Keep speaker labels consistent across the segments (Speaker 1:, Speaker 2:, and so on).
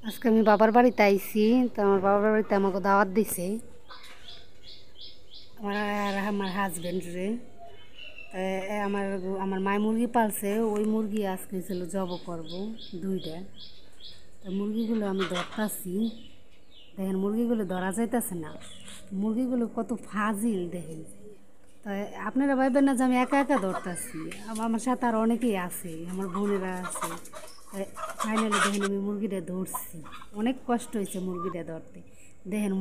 Speaker 1: আজকে আমি বাবার বাড়িতে আইছি। তো আমার বাবার বাড়িতে আমাকে দাওয়াত দিছে আমার আর আমার হাজব্যান্ডরে। আমার আমার মায় মুরগি পালছে, ওই মুরগি আজকে ছিল জব করব দুইটা। তো মুরগিগুলো আমি ধরতাছি, দেখেন মুরগিগুলো ধরা যাইতেছে না। মুরগিগুলো কত ফাজিল দেখেন। তাই আপনারা ভাববেন না যে আমি একা একা ধরতাছি, আমার সাথে আর অনেকেই আছে, আমার বোনেরা আছে। ফাইনালি দেখেন আমি মুরগিটা ধরছি, অনেক কষ্ট হয়েছে মুরগিটা ধরতে। দেখেন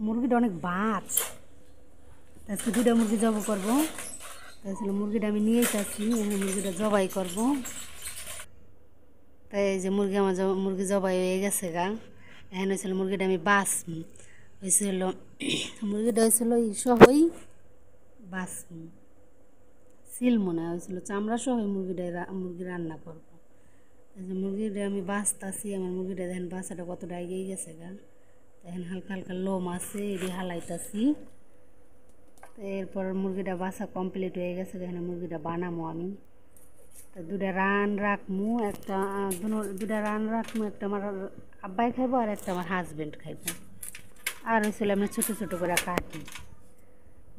Speaker 1: মুরগিটা অনেক বাঁচ। আজকে দুটা মুরগি জব করবো। তাহলে মুরগিটা আমি নিয়ে যাচ্ছি, মুরগিটা জবাই করব। তাই এই যে মুরগি জবাই হয়ে গেছে গা। এখন হয়েছিল মুরগিটা আমি বাস হয়েছিল, মুরগিটা হয়েছিল সহই বাস সিল মনে হয়েছিল, চামড়া সহ মুরগি রান্না করবো। এই যে মুরগিটা আমি বাঁচতাছি, আমার মুরগিটা দেখেন বাসাটা কতটা এগিয়ে গেছে গা। দেখেন হালকা হালকা লোম আছে, এটি হালাইতাছি। তো এরপর মুরগিটা বাসা কমপ্লিট হয়ে গেছে, এখানে মুরগিটা বানামো আমি। তো দুটা রান রাখমু, দুটা রান রাখমু, একটা আমার আব্বাই খাইবো আর একটা আমার হাজব্যান্ড খাইবো। আর হয়েছিল আমি ছোটো ছোটো করে কাটি।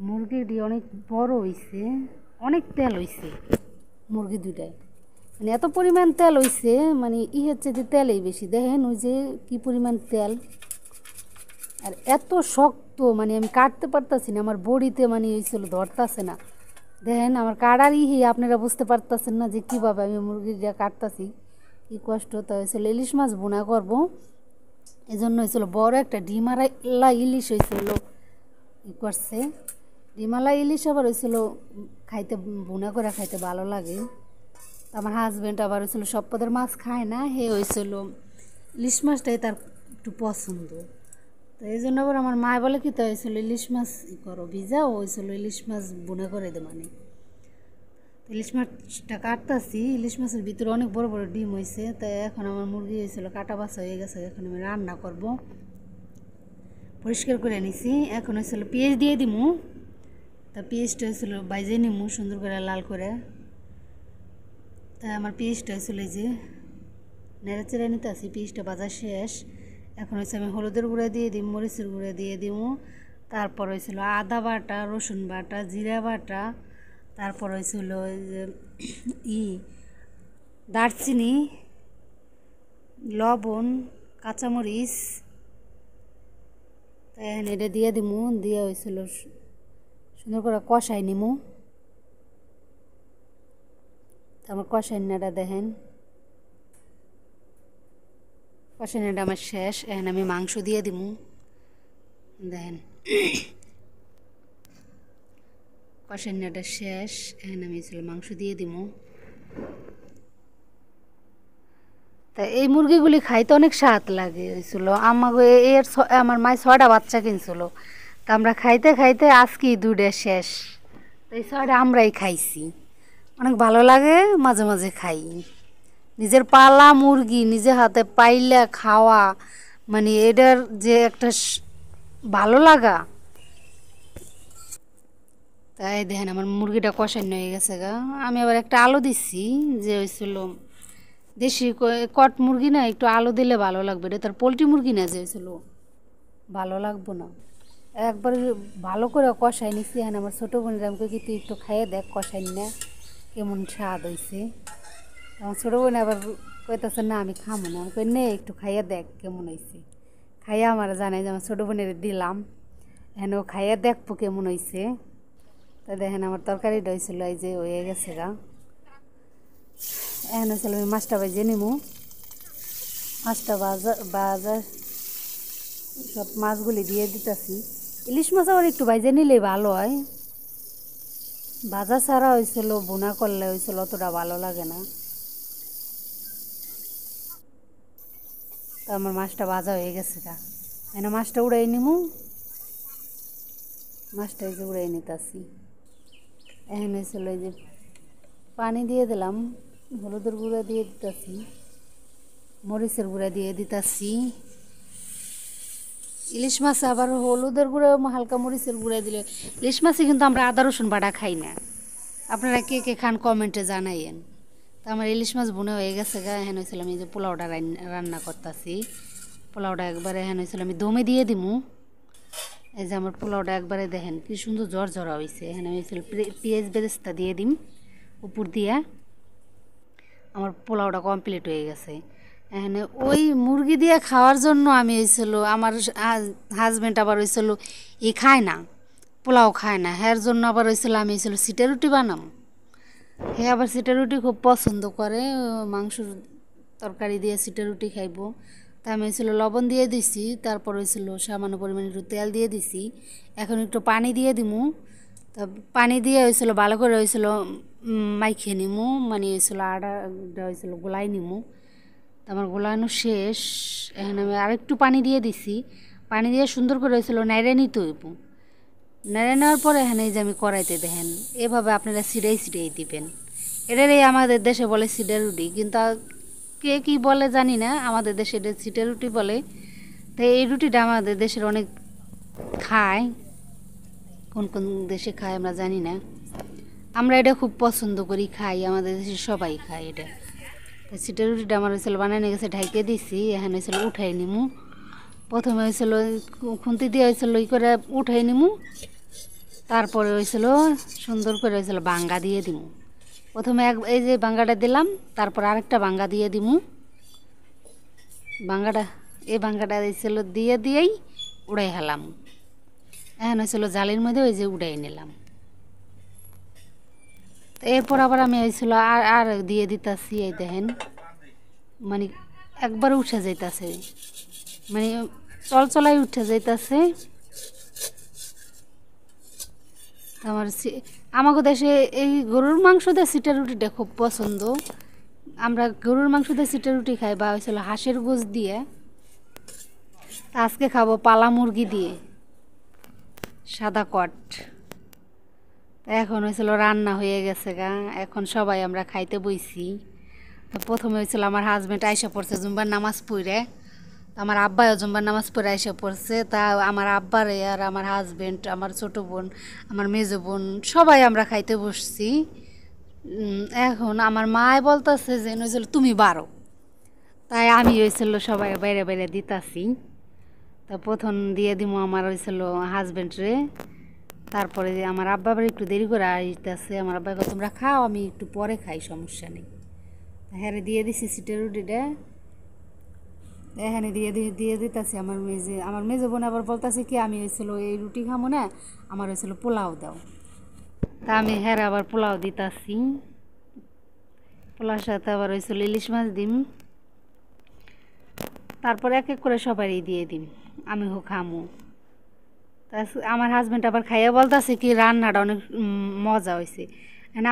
Speaker 1: মুরগিটি অনেক বড় হয়েছে, অনেক তেল হয়েছে মুরগি দুটায়, মানে এত পরিমাণ তেল হয়েছে, মানে হচ্ছে যে তেলেই বেশি। দেখেন ওই যে কী পরিমাণ তেল, আর এত শক্ত, মানে আমি কাটতে পারতাছি না, আমার বড়িতে মানে হয়েছিল ধরতাছে না। দেখেন আমার কাটার আপনারা বুঝতে পারতেছেন না যে কীভাবে আমি মুরগিটা কাটতাছি, কী কষ্ট। তো হয়েছিল ইলিশ মাছ বোনা করবো, এই জন্য হয়েছিল বড় একটা ডিমালা ইলিশ হয়েছিল করছে। ডিমালা ইলিশ আবার হয়েছিল খাইতে, বোনা করে খাইতে ভালো লাগে। আমার হাজব্যান্ড আবার হয়েছিল সব পদের মাছ খায় না, হে হয়েছিল ইলিশ মাছটাই তার একটু পছন্দ। তো এই জন্য আবার আমার মায় বলে কি, তো হয়েছিল ইলিশ মাছ করো ভিজাও, হয়েছিল ইলিশ মাছ বোনা করে দে মানে। ইলিশ মাছটা কাটতাছি, ইলিশ মাছের ভিতরে অনেক বড় বড় ডিম হয়েছে। তাই এখন আমার মুরগি হয়েছিল কাটা বাছা হয়ে গেছে, এখন আমি রান্না করব। পরিষ্কার করে নিছি, এখন হয়েছিল পেঁয়াজ দিয়ে দিমু। তা পেঁয়াজটা হয়েছিল বাইজে নিমু সুন্দর করে লাল করে। তাই আমার পেঁয়াজটা হয়েছিল এই যে নেড়ে চেড়ে নিতে আসি, পেঁয়াজটা ভাজা শেষ। এখন হয়েছে আমি হলুদের গুঁড়া দিয়ে দিই, মরিচের গুঁড়া দিয়ে দিব। তারপর হয়েছিল আদা বাটা, রসুন বাটা, জিরা বাটা, তারপর হয়েছিল যে দারচিনি, লবণ, কাঁচামরিচ। তাই এটা দিয়ে দিমু, দিয়ে হয়েছিল সুন্দর করে কষাই নিমু। আমার কষাইনাটা দেখেন, কষাইনাটা আমার শেষ। এখন আমি মাংস দিয়ে দিমু, দেখেন কষাইনাটা শেষ। এখন আমি মাংস দিয়ে দিমু। তা এই মুরগিগুলি খাইতে অনেক স্বাদ লাগে হয়েছিল। আমাকে আমার মায়ের 6টা বাচ্চা কিনছিল, তা আমরা খাইতে খাইতে আজকেই 2টা শেষ। তো এই 6টা আমরাই খাইছি, অনেক ভালো লাগে, মাঝে মাঝে খাই। নিজের পালা মুরগি নিজে হাতে পাইলে খাওয়া, মানে এটার যে একটা ভালো লাগা। তাই দেখেন আমার মুরগিটা কষানো হয়ে গেছে গা। আমি আবার একটা আলু দিচ্ছি, যে হয়েছিল দেশি কট মুরগি না, একটু আলু দিলে ভালো লাগবে। এটা তার পোলট্রি মুরগি না যে হয়েছিল, ভালো লাগবো না। একবার ভালো করে কষাই নিছি। এখন আমার ছোটো বোনের আমাকে কি তুই একটু খাইয়ে দেখ কষাই না কেমন স্বাদ হয়েছে। আমার ছোটো বোন আবার কইতেছে না আমি খামো না, আমি কই নে একটু খাইয়ে দেখ কেমন হয়েছে। খাইয়া আমার জানাই যে আমার ছোটো বোনের দিলাম, এখন ও খাইয়ে দেখবো কেমন হয়েছে। তা দেখেন আমার তরকারিটা হয়েছিল এই যে হয়ে গেছে গা। এখন হয়েছিল আমি মাছটা ভেজে নিমু। মাছটা বাজার সব মাছগুলি দিয়ে দিতেছি। ইলিশ মাছ আবার একটু ভেজে নিলেই ভালো হয়, ভাজা ছাড়া হয়েছিল বোনা করলে হয়েছিল অতটা ভালো লাগে না। তো আমার মাছটা ভাজা হয়ে গেছে গা। এনে মাছটা উড়াই নিমু, মাছটা এই যে উড়াই নিতেছি। এখন হয়েছিল এই যে পানি দিয়ে দিলাম, হলুদের গুঁড়া দিয়ে দিতেছি, মরিচের গুঁড়া দিয়ে দিতেছি। ইলিশ মাছ আবার হলুদের গুঁড়া হালকা মরিচের গুঁড়া দিলে, ইলিশ মাছে কিন্তু আমরা আদা রসুন বাটা খাই না। আপনারা কে কে খান কমেন্টে জানাইয়েন। তো আমার ইলিশ মাছ বোনা হয়ে গেছে গা। এখন হয়েছিল আমি যে পোলাওটা রান্না করতেছি। পোলাওটা একবারে এখন হয়েছিল আমি দমে দিয়ে দিমু। এই যে আমার পোলাওটা একবারে দেখেন কি সুন্দর ঝরঝরা হয়েছে। এখানে আমি হয়েছিল পেঁয়াজ বেরেস্তা দিয়ে দিম উপর দিয়া। আমার পোলাওটা কমপ্লিট হয়ে গেছে। এখানে ওই মুরগি দিয়ে খাওয়ার জন্য আমি হয়েছিল আমার হাজব্যান্ড আবার হয়েছিল খায় না, পোলাও খায় না, হ্যার জন্য আবার হয়েছিল আমি হয়েছিল সিটা রুটি বানাম। হ্যাঁ আবার সিটা রুটি খুব পছন্দ করে, মাংসর তরকারি দিয়ে সিটা রুটি খাইব। তা আমি হয়েছিল লবণ দিয়ে দিছি, তারপর হয়েছিল সামান্য পরিমাণে একটু তেল দিয়ে দিছি। এখন একটু পানি দিয়ে দিমু। তা পানি দিয়ে হয়েছিল ভালো করে হয়েছিল মাইখে নিমু, মানে হয়েছিল আটাটা হয়েছিল গোলাই নিমু। আমার গোলানো শেষ। এখন আমি আরেকটু পানি দিয়ে দিছি। পানি দিয়ে সুন্দর করে হয়েছিল নাইড়ে নিতে হইব। নাড়ে নেওয়ার পরে এখানে এই যে আমি কড়াইতে দেখেন এভাবে আপনারা ছিঁড়েই দিবেন। এটারই আমাদের দেশে বলে সিডা রুটি, কিন্তু কে কি বলে জানি না, আমাদের দেশে এটা সিটা রুটি বলে। তো এই রুটিটা আমাদের দেশের অনেক খায়, কোন কোন দেশে খায় আমরা জানি না। আমরা এটা খুব পছন্দ করি, খাই, আমাদের দেশে সবাই খায় এটা। সিটা রুটিটা আমার হয়েছিল বানানো গেছে, ঢাইকে দিছি। এখানে হয়েছিল উঠাই নিমু। প্রথমে হয়েছিল খুন্তি দিয়ে হয়েছিল ই করে উঠাই নিমু। তারপরে হয়েছিল সুন্দর করে হয়েছিল বাঙ্গা দিয়ে দিমু। প্রথমে এই যে বাঙ্গাটা দিলাম, তারপর আরেকটা বাঙ্গা দিয়ে দিমু। এই বাঙ্গাটা হয়েছিল দিয়েই উড়াই হেলাম। এখন হয়েছিল জালের মধ্যে ওই যে উড়াই নিলাম। এরপর আবার আমি হয়েছিল আর দিয়ে দিতেছি। এই দেখেন মানে একবার উঠে যাইতাছে, মানে চলচলাই উঠে যাইতাছে। আমাকে দেশে এই গরুর মাংস দিয়ে সিটা রুটিটা খুব পছন্দ। আমরা গরুর মাংস দিয়ে সিটা রুটি খাই, বা হয়েছিল হাঁসের গোশ দিয়ে। আজকে খাবো পালা মুরগি দিয়ে সাদা কট। এখন হয়েছিল রান্না হয়ে গেছে গা, এখন সবাই আমরা খাইতে বইছি। প্রথমে হয়েছিল আমার হাজব্যান্ড আইসা পড়ছে জুম্বার নামাজ পড়ে, আমার আব্বাও জুম্বার নামাজ পড়ে আইসা পড়ছে। তা আমার আব্বারে আর আমার হাজব্যান্ড, আমার ছোটো বোন, আমার মেজো বোন সবাই আমরা খাইতে বসছি। এখন আমার মায় বলতেছে যে হয়েছিল তুমি বারো, তাই আমি হয়েছিল সবাই বাইরে বাইরে দিতাছি। তা প্রথম দিয়ে দিব আমার হয়েছিল হাজব্যান্ডরে, তারপরে আমার আব্বা আবার একটু দেরি করে আসতেছে। আমার আব্বা তোমরা খাও, আমি একটু পরে খাই, সমস্যা নেই। হ্যাঁ দিয়ে দিছি সিটা রুটিটা, এখানে দিয়ে দিতেছি। আমার মেজো বোন আবার বলতেছে কি আমি হয়েছিল এই রুটি খামো না, আমার হয়েছিল পোলাও দাও। তা আমি হ্যাঁ আবার পোলাও দিতাছি। পোলাওর সাথে আবার হয়েছিল ইলিশ মাছ দিম। তারপর এক এক করে সবারই দিয়ে দিম, আমিও খামো। তা আমার হাজব্যান্ড আবার খাইয়া বলতেছে কি রান্নাটা অনেক মজা হয়েছে।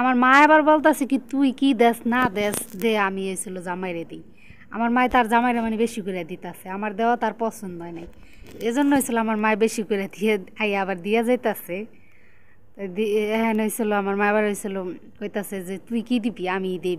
Speaker 1: আমার মা আবার বলতেছে কি তুই কি দেস না দেস দে, আমি হয়েছিল জামাইরে দিই। আমার মায় তার জামাইরে মানে বেশি করে দিতেছে, আমার দেওয়া তার পছন্দ হয় নাই, এজন্য হয়েছিল আমার মায় বেশি করে দিয়ে আবার দিয়া যাইতাছে। হয়েছিল আমার মা আবার হয়েছিল কইতাছে যে তুই কি দিবি, আমি দিই।